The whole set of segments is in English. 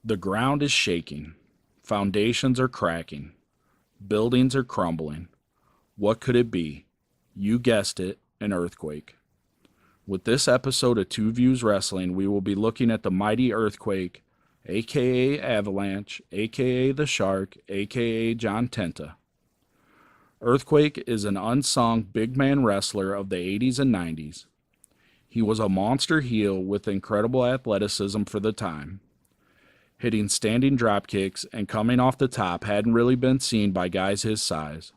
The ground is shaking. Foundations are cracking. Buildings are crumbling. What could it be? You guessed it, an earthquake. With this episode of Two Views Wrestling, we will be looking at the mighty earthquake, aka Avalanche, aka The Shark, aka John Tenta. Earthquake is an unsung big man wrestler of the 80s and 90s. He was a monster heel with incredible athleticism for the time. Hitting standing drop kicks and coming off the top hadn't really been seen by guys his size.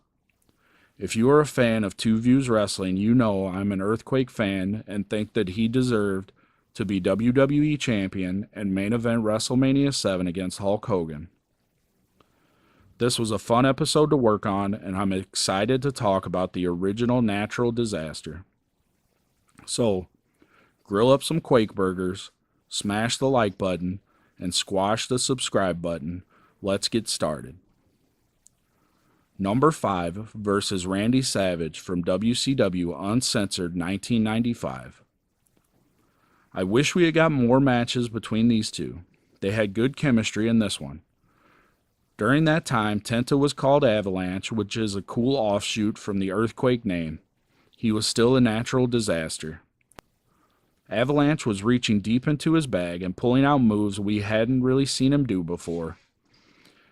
If you are a fan of Two Views Wrestling, you know I'm an Earthquake fan and think that he deserved to be WWE Champion and main event WrestleMania 7 against Hulk Hogan. This was a fun episode to work on, and I'm excited to talk about the original natural disaster. So, grill up some Quake burgers, smash the like button, and squash the subscribe button. Let's get started. Number 5 versus Randy Savage from WCW Uncensored 1995. I wish we had got more matches between these two. They had good chemistry in this one. During that time, Tenta was called Avalanche, which is a cool offshoot from the Earthquake name. He was still a natural disaster. Avalanche was reaching deep into his bag and pulling out moves we hadn't really seen him do before.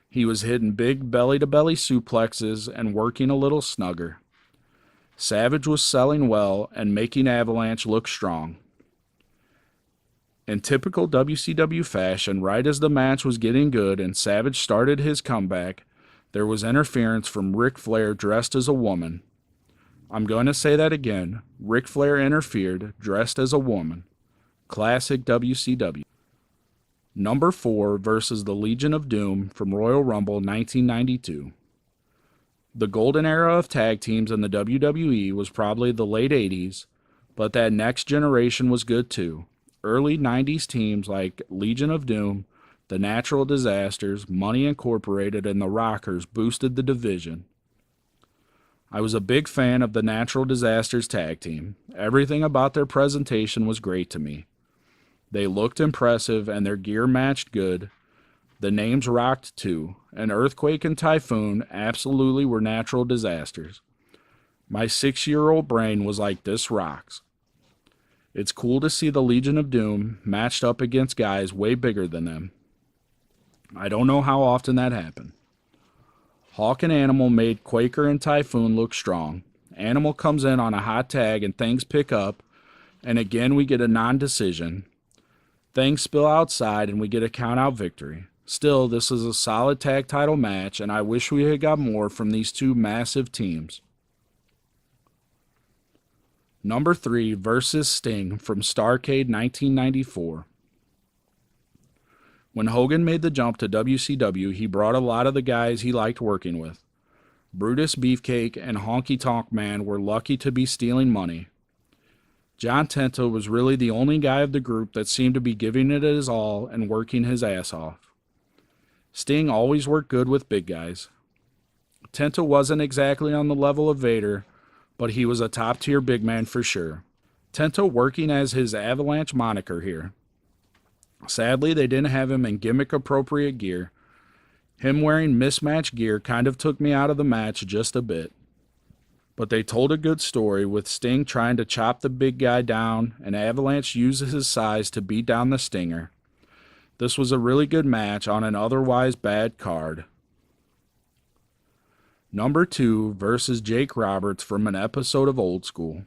He was hitting big belly-to-belly suplexes and working a little snugger. Savage was selling well and making Avalanche look strong. In typical WCW fashion, right as the match was getting good and Savage started his comeback, there was interference from Ric Flair dressed as a woman. I'm going to say that again. Ric Flair interfered, dressed as a woman. Classic WCW. Number 4 versus the Legion of Doom from Royal Rumble 1992. The golden era of tag teams in the WWE was probably the late 80s, but that next generation was good too. Early 90s teams like Legion of Doom, The Natural Disasters, Money Incorporated, and The Rockers boosted the division. I was a big fan of the Natural Disasters tag team. Everything about their presentation was great to me. They looked impressive and their gear matched good. The names rocked too, and Earthquake and Typhoon absolutely were natural disasters. My 6-year-old brain was like, this rocks. It's cool to see the Legion of Doom matched up against guys way bigger than them. I don't know how often that happened. Hawk and Animal made Quaker and Typhoon look strong. Animal comes in on a hot tag and things pick up, and again we get a non-decision. Things spill outside and we get a count-out victory. Still, this is a solid tag title match, and I wish we had got more from these two massive teams. Number 3 versus Sting from Starrcade 1994. When Hogan made the jump to WCW, he brought a lot of the guys he liked working with. Brutus Beefcake and Honky Tonk Man were lucky to be stealing money. John Tenta was really the only guy of the group that seemed to be giving it his all and working his ass off. Sting always worked good with big guys. Tenta wasn't exactly on the level of Vader, but he was a top-tier big man for sure. Tenta working as his Avalanche moniker here. Sadly, they didn't have him in gimmick-appropriate gear. Him wearing mismatched gear kind of took me out of the match just a bit. But they told a good story with Sting trying to chop the big guy down and Avalanche uses his size to beat down the Stinger. This was a really good match on an otherwise bad card. Number 2 versus Jake Roberts from an episode of Old School.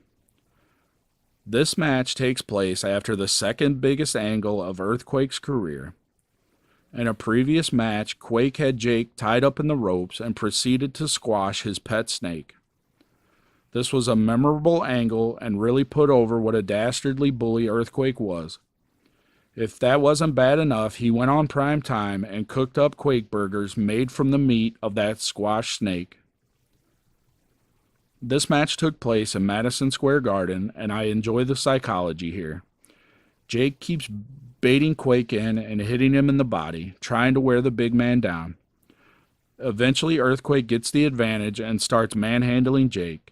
This match takes place after the second biggest angle of Earthquake's career. In a previous match, Quake had Jake tied up in the ropes and proceeded to squash his pet snake. This was a memorable angle and really put over what a dastardly bully Earthquake was. If that wasn't bad enough, he went on prime time and cooked up Quake burgers made from the meat of that squashed snake. This match took place in Madison Square Garden, and I enjoy the psychology here. Jake keeps baiting Quake in and hitting him in the body, trying to wear the big man down. Eventually, Earthquake gets the advantage and starts manhandling Jake.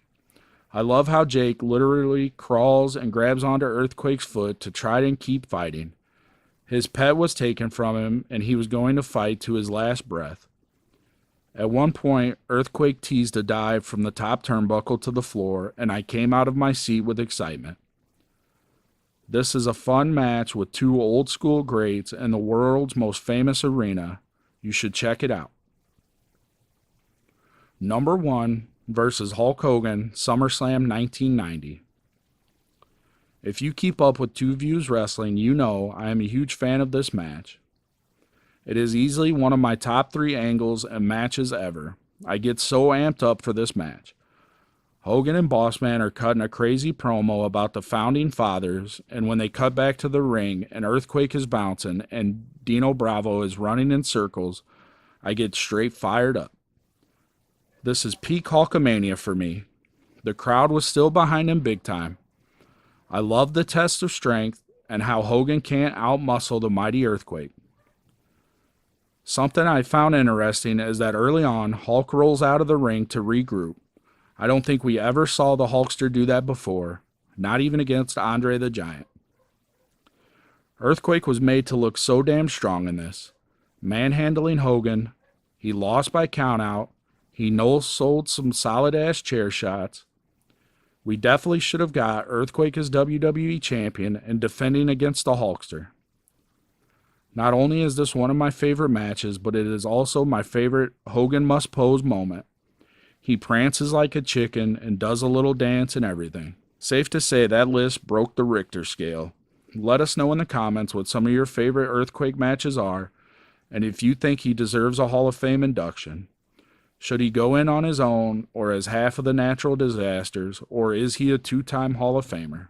I love how Jake literally crawls and grabs onto Earthquake's foot to try and keep fighting. His pet was taken from him, and he was going to fight to his last breath. At one point, Earthquake teased a dive from the top turnbuckle to the floor, and I came out of my seat with excitement. This is a fun match with two old-school greats in the world's most famous arena. You should check it out. Number 1 versus Hulk Hogan, SummerSlam 1990. If you keep up with Two Views Wrestling, you know I am a huge fan of this match. It is easily one of my top 3 angles and matches ever. I get so amped up for this match. Hogan and Bossman are cutting a crazy promo about the Founding Fathers, and when they cut back to the ring and Earthquake is bouncing and Dino Bravo is running in circles, I get straight fired up. This is peak Hulkamania for me. The crowd was still behind him big time. I love the test of strength and how Hogan can't outmuscle the mighty Earthquake. Something I found interesting is that early on, Hulk rolls out of the ring to regroup. I don't think we ever saw the Hulkster do that before, not even against Andre the Giant. Earthquake was made to look so damn strong in this. Manhandling Hogan, he lost by countout, he no-sold some solid-ass chair shots. We definitely should have got Earthquake as WWE Champion and defending against the Hulkster. Not only is this one of my favorite matches, but it is also my favorite Hogan must pose moment. He prances like a chicken and does a little dance and everything. Safe to say that list broke the Richter scale. Let us know in the comments what some of your favorite Earthquake matches are, and if you think he deserves a Hall of Fame induction. Should he go in on his own, or as half of the Natural Disasters, or is he a 2-time Hall of Famer?